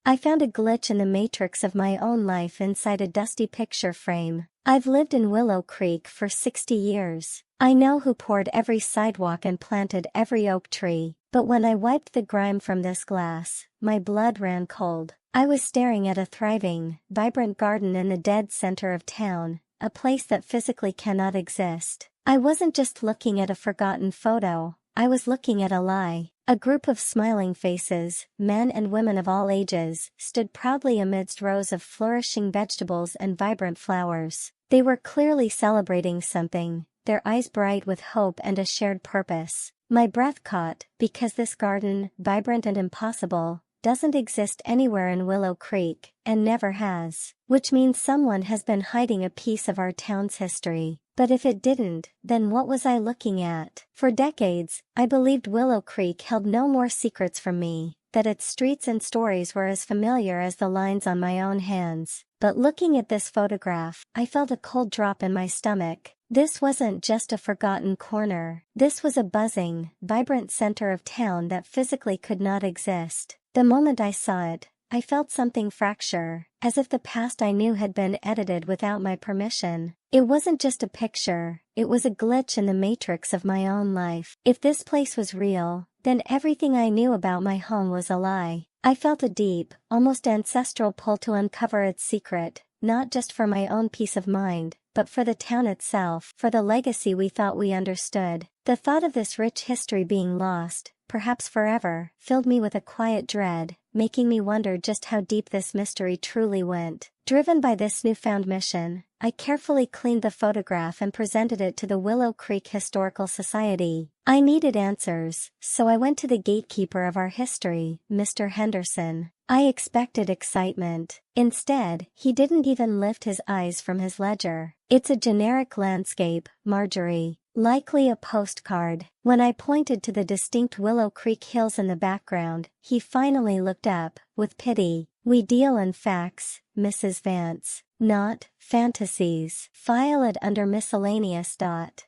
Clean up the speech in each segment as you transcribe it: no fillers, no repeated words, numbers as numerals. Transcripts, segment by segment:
I found a glitch in the matrix of my own life inside a dusty picture frame. I've lived in Willow Creek for 60 years. I know who poured every sidewalk and planted every oak tree, but when I wiped the grime from this glass, my blood ran cold. I was staring at a thriving, vibrant garden in the dead center of town, a place that physically cannot exist. I wasn't just looking at a forgotten photo, I was looking at a lie. A group of smiling faces, men and women of all ages, stood proudly amidst rows of flourishing vegetables and vibrant flowers. They were clearly celebrating something, their eyes bright with hope and a shared purpose. My breath caught, because this garden, vibrant and impossible, doesn't exist anywhere in Willow Creek, and never has. Which means someone has been hiding a piece of our town's history. But if it didn't, then what was I looking at? For decades, I believed Willow Creek held no more secrets from me, that its streets and stories were as familiar as the lines on my own hands. But looking at this photograph, I felt a cold drop in my stomach. This wasn't just a forgotten corner. This was a buzzing, vibrant center of town that physically could not exist. The moment I saw it, I felt something fracture, as if the past I knew had been edited without my permission. It wasn't just a picture, it was a glitch in the matrix of my own life. If this place was real, then everything I knew about my home was a lie. I felt a deep, almost ancestral pull to uncover its secret, not just for my own peace of mind, but for the town itself, for the legacy we thought we understood. The thought of this rich history being lost, perhaps forever, filled me with a quiet dread, making me wonder just how deep this mystery truly went. Driven by this newfound mission, I carefully cleaned the photograph and presented it to the Willow Creek Historical Society. I needed answers, so I went to the gatekeeper of our history, Mr. Henderson. I expected excitement. Instead, he didn't even lift his eyes from his ledger. "It's a generic landscape, Marjorie. Likely a postcard." When I pointed to the distinct Willow Creek hills in the background, he finally looked up, with pity. "We deal in facts, Mrs. Vance, not fantasies. File it under miscellaneous.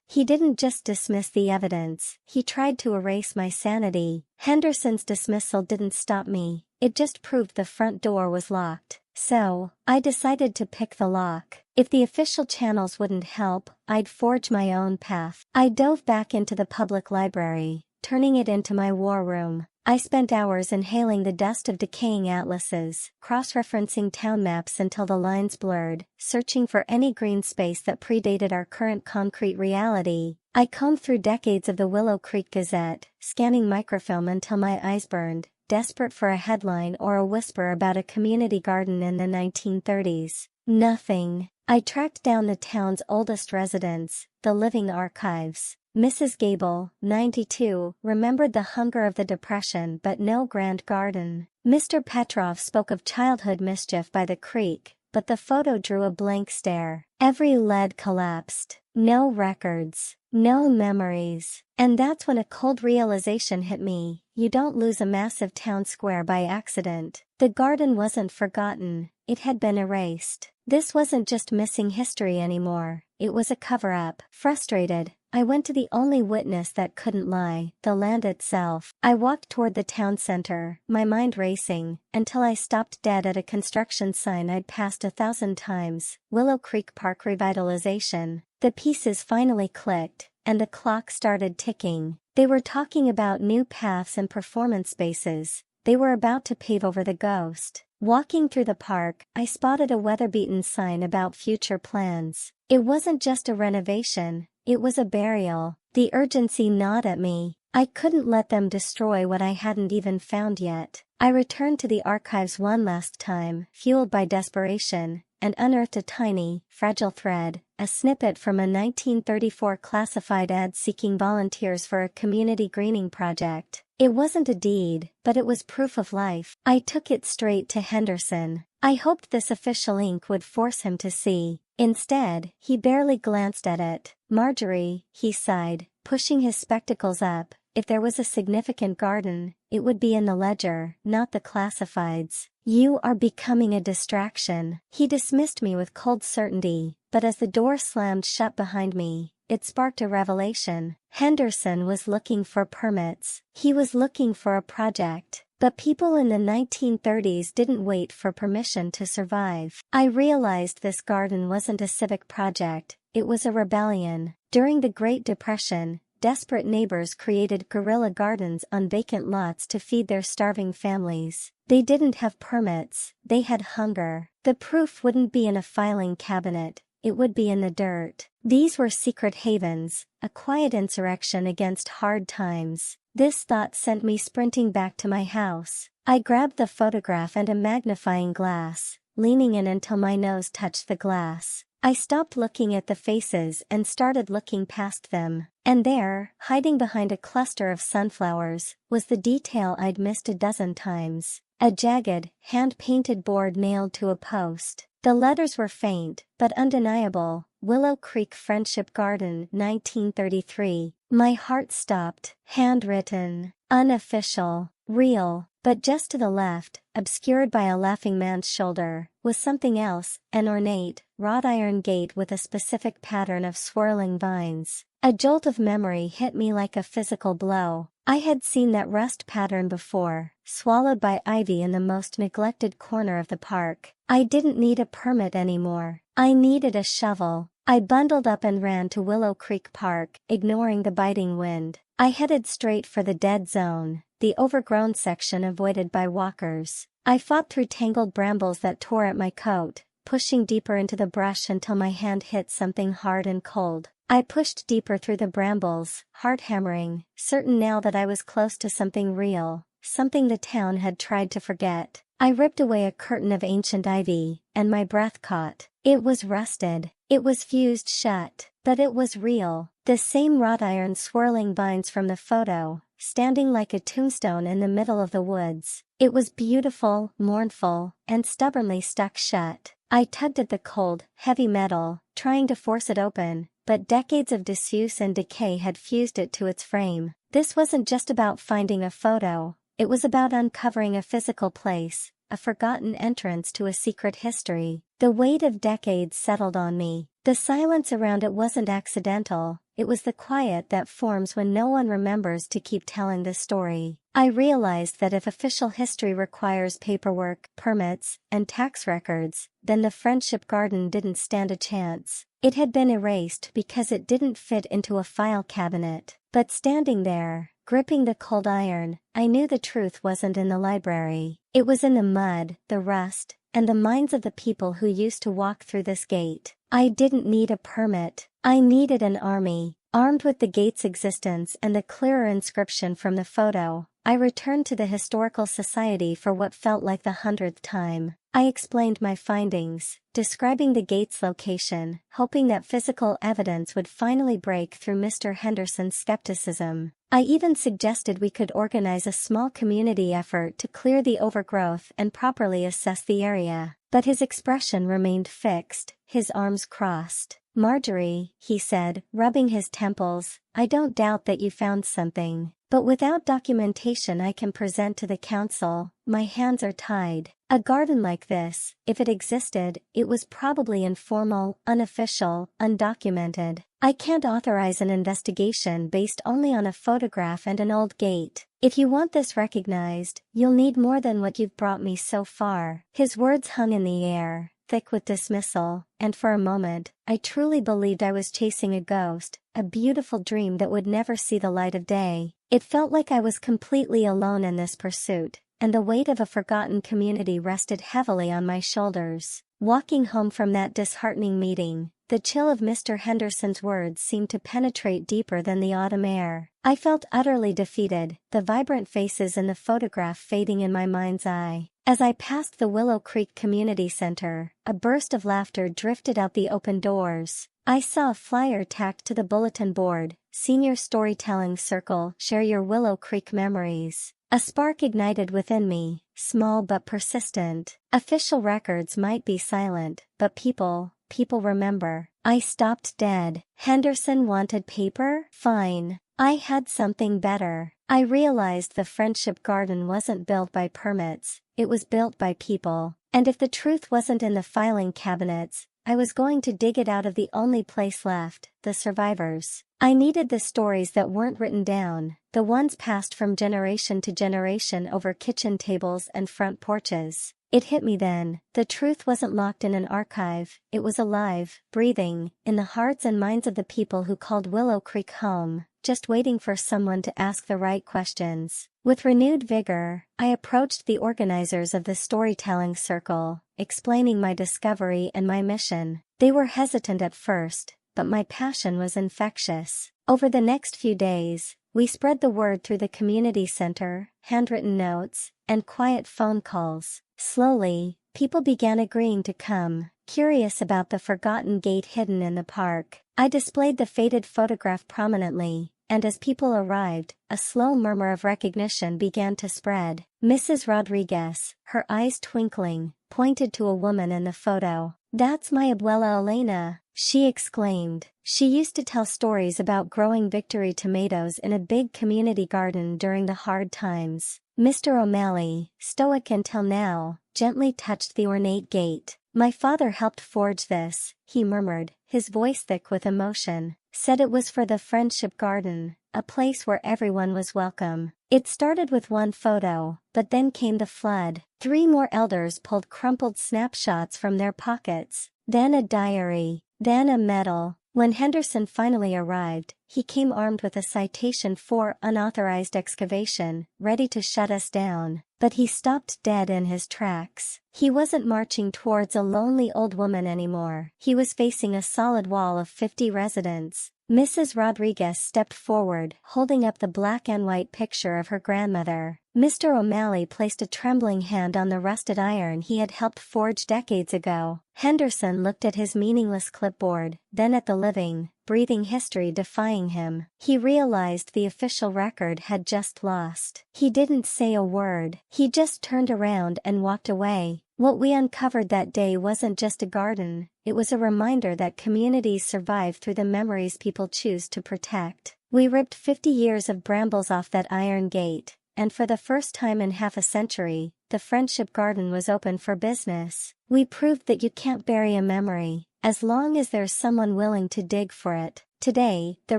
He didn't just dismiss the evidence, he tried to erase my sanity. Henderson's dismissal didn't stop me, it just proved the front door was locked. So, I decided to pick the lock. If the official channels wouldn't help, I'd forge my own path. I dove back into the public library, turning it into my war room. I spent hours inhaling the dust of decaying atlases, cross-referencing town maps until the lines blurred, searching for any green space that predated our current concrete reality. I combed through decades of the Willow Creek Gazette, scanning microfilm until my eyes burned, desperate for a headline or a whisper about a community garden in the 1930s. Nothing. I tracked down the town's oldest residents, the living archives. Mrs. Gable, 92, remembered the hunger of the Depression but no grand garden. Mr. Petrov spoke of childhood mischief by the creek, but the photo drew a blank stare. Every lead collapsed. No records. No memories. And that's when a cold realization hit me. You don't lose a massive town square by accident. The garden wasn't forgotten, it had been erased. This wasn't just missing history anymore, it was a cover-up. Frustrated, I went to the only witness that couldn't lie, the land itself. I walked toward the town center, my mind racing, until I stopped dead at a construction sign I'd passed 1,000 times, Willow Creek Park Revitalization. The pieces finally clicked, and the clock started ticking. They were talking about new paths and performance spaces. They were about to pave over the ghost. Walking through the park, I spotted a weather-beaten sign about future plans. It wasn't just a renovation, it was a burial. The urgency gnawed at me. I couldn't let them destroy what I hadn't even found yet. I returned to the archives one last time, fueled by desperation, and unearthed a tiny, fragile thread, a snippet from a 1934 classified ad seeking volunteers for a community greening project. It wasn't a deed, but it was proof of life. I took it straight to Henderson. I hoped this official ink would force him to see. Instead, he barely glanced at it. "Marjorie," he sighed, pushing his spectacles up, "if there was a significant garden, it would be in the ledger, not the classifieds. You are becoming a distraction." He dismissed me with cold certainty, but as the door slammed shut behind me, it sparked a revelation. Henderson was looking for permits. He was looking for a project. But people in the 1930s didn't wait for permission to survive. I realized this garden wasn't a civic project, it was a rebellion. During the Great Depression, desperate neighbors created guerrilla gardens on vacant lots to feed their starving families. They didn't have permits, they had hunger. The proof wouldn't be in a filing cabinet, it would be in the dirt. These were secret havens, a quiet insurrection against hard times. This thought sent me sprinting back to my house. I grabbed the photograph and a magnifying glass, leaning in until my nose touched the glass. I stopped looking at the faces and started looking past them. And there, hiding behind a cluster of sunflowers, was the detail I'd missed a dozen times. A jagged, hand-painted board nailed to a post. The letters were faint, but undeniable. Willow Creek Friendship Garden, 1933. My heart stopped. Handwritten. Unofficial. Real. But just to the left, obscured by a laughing man's shoulder, was something else, an ornate, wrought iron gate with a specific pattern of swirling vines. A jolt of memory hit me like a physical blow. I had seen that rust pattern before, swallowed by ivy in the most neglected corner of the park. I didn't need a permit anymore. I needed a shovel. I bundled up and ran to Willow Creek Park, ignoring the biting wind. I headed straight for the dead zone, the overgrown section avoided by walkers. I fought through tangled brambles that tore at my coat, pushing deeper into the brush until my hand hit something hard and cold. I pushed deeper through the brambles, heart hammering, certain now that I was close to something real, something the town had tried to forget. I ripped away a curtain of ancient ivy, and my breath caught. It was rusted. It was fused shut, but it was real. The same wrought iron swirling vines from the photo, standing like a tombstone in the middle of the woods. It was beautiful, mournful, and stubbornly stuck shut. I tugged at the cold, heavy metal, trying to force it open, but decades of disuse and decay had fused it to its frame. This wasn't just about finding a photo, it was about uncovering a physical place, a forgotten entrance to a secret history. The weight of decades settled on me. The silence around it wasn't accidental, it was the quiet that forms when no one remembers to keep telling the story. I realized that if official history requires paperwork, permits, and tax records, then the Friendship Garden didn't stand a chance. It had been erased because it didn't fit into a file cabinet. But standing there, gripping the cold iron, I knew the truth wasn't in the library. It was in the mud, the rust, and the minds of the people who used to walk through this gate. I didn't need a permit. I needed an army. Armed with the gate's existence and the clearer inscription from the photo, I returned to the Historical Society for what felt like the 100th time. I explained my findings, describing the gate's location, hoping that physical evidence would finally break through Mr. Henderson's skepticism. I even suggested we could organize a small community effort to clear the overgrowth and properly assess the area. But his expression remained fixed, his arms crossed. "Marjorie," he said, rubbing his temples, "I don't doubt that you found something. But without documentation I can present to the council, my hands are tied. A garden like this, if it existed, it was probably informal, unofficial, undocumented. I can't authorize an investigation based only on a photograph and an old gate. If you want this recognized, you'll need more than what you've brought me so far." His words hung in the air, thick with dismissal, and for a moment, I truly believed I was chasing a ghost, a beautiful dream that would never see the light of day. It felt like I was completely alone in this pursuit, and the weight of a forgotten community rested heavily on my shoulders. Walking home from that disheartening meeting, the chill of Mr. Henderson's words seemed to penetrate deeper than the autumn air. I felt utterly defeated, the vibrant faces in the photograph fading in my mind's eye. As I passed the Willow Creek Community Center, a burst of laughter drifted out the open doors. I saw a flyer tacked to the bulletin board, "Senior Storytelling Circle, Share Your Willow Creek Memories." A spark ignited within me, small but persistent. Official records might be silent, but people remember. I stopped dead. Henderson wanted paper? Fine. I had something better. I realized the Friendship Garden wasn't built by permits, it was built by people. And if the truth wasn't in the filing cabinets, I was going to dig it out of the only place left, the survivors. I needed the stories that weren't written down, the ones passed from generation to generation over kitchen tables and front porches. It hit me then, the truth wasn't locked in an archive, it was alive, breathing, in the hearts and minds of the people who called Willow Creek home, just waiting for someone to ask the right questions. With renewed vigor, I approached the organizers of the storytelling circle, explaining my discovery and my mission. They were hesitant at first, but my passion was infectious. Over the next few days, we spread the word through the community center, handwritten notes, and quiet phone calls. Slowly, people began agreeing to come, curious about the forgotten gate hidden in the park. I displayed the faded photograph prominently, and as people arrived, a slow murmur of recognition began to spread. Mrs. Rodriguez, her eyes twinkling, pointed to a woman in the photo. "That's my abuela Elena," she exclaimed. She used to tell stories about growing victory tomatoes in a big community garden during the hard times. Mr. O'Malley, stoic until now, gently touched the ornate gate. "My father helped forge this," he murmured, his voice thick with emotion. "Said it was for the Friendship Garden, a place where everyone was welcome." It started with one photo, but then came the flood. 3 more elders pulled crumpled snapshots from their pockets, then a diary, then a medal. When Henderson finally arrived, he came armed with a citation for unauthorized excavation, ready to shut us down. But he stopped dead in his tracks. He wasn't marching towards a lonely old woman anymore. He was facing a solid wall of 50 residents. Mrs. Rodriguez stepped forward, holding up the black and white picture of her grandmother. Mr. O'Malley placed a trembling hand on the rusted iron he had helped forge decades ago. Henderson looked at his meaningless clipboard, then at the living, breathing history defying him. He realized the official record had just lost. He didn't say a word. He just turned around and walked away. What we uncovered that day wasn't just a garden, it was a reminder that communities survive through the memories people choose to protect. We ripped 50 years of brambles off that iron gate, and for the first time in half a century, the Friendship Garden was open for business. We proved that you can't bury a memory, as long as there's someone willing to dig for it. Today, the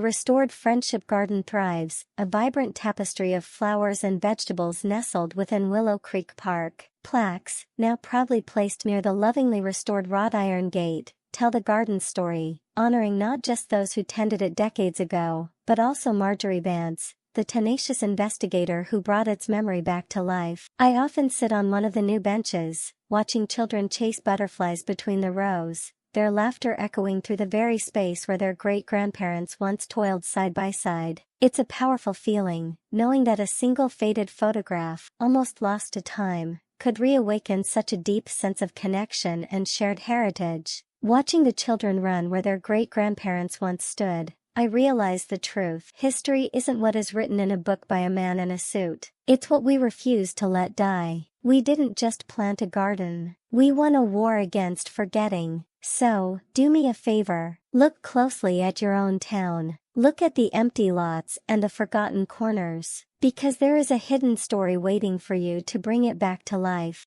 restored Friendship Garden thrives, a vibrant tapestry of flowers and vegetables nestled within Willow Creek Park. Plaques, now proudly placed near the lovingly restored wrought iron gate, tell the garden's story, honoring not just those who tended it decades ago, but also Marjorie Vance, the tenacious investigator who brought its memory back to life. I often sit on one of the new benches, watching children chase butterflies between the rows, their laughter echoing through the very space where their great-grandparents once toiled side by side. It's a powerful feeling, knowing that a single faded photograph, almost lost to time, could reawaken such a deep sense of connection and shared heritage. Watching the children run where their great-grandparents once stood, I realize the truth. History isn't what is written in a book by a man in a suit. It's what we refuse to let die. We didn't just plant a garden. We won a war against forgetting. So, do me a favor, look closely at your own town. Look at the empty lots and the forgotten corners, because there is a hidden story waiting for you to bring it back to life.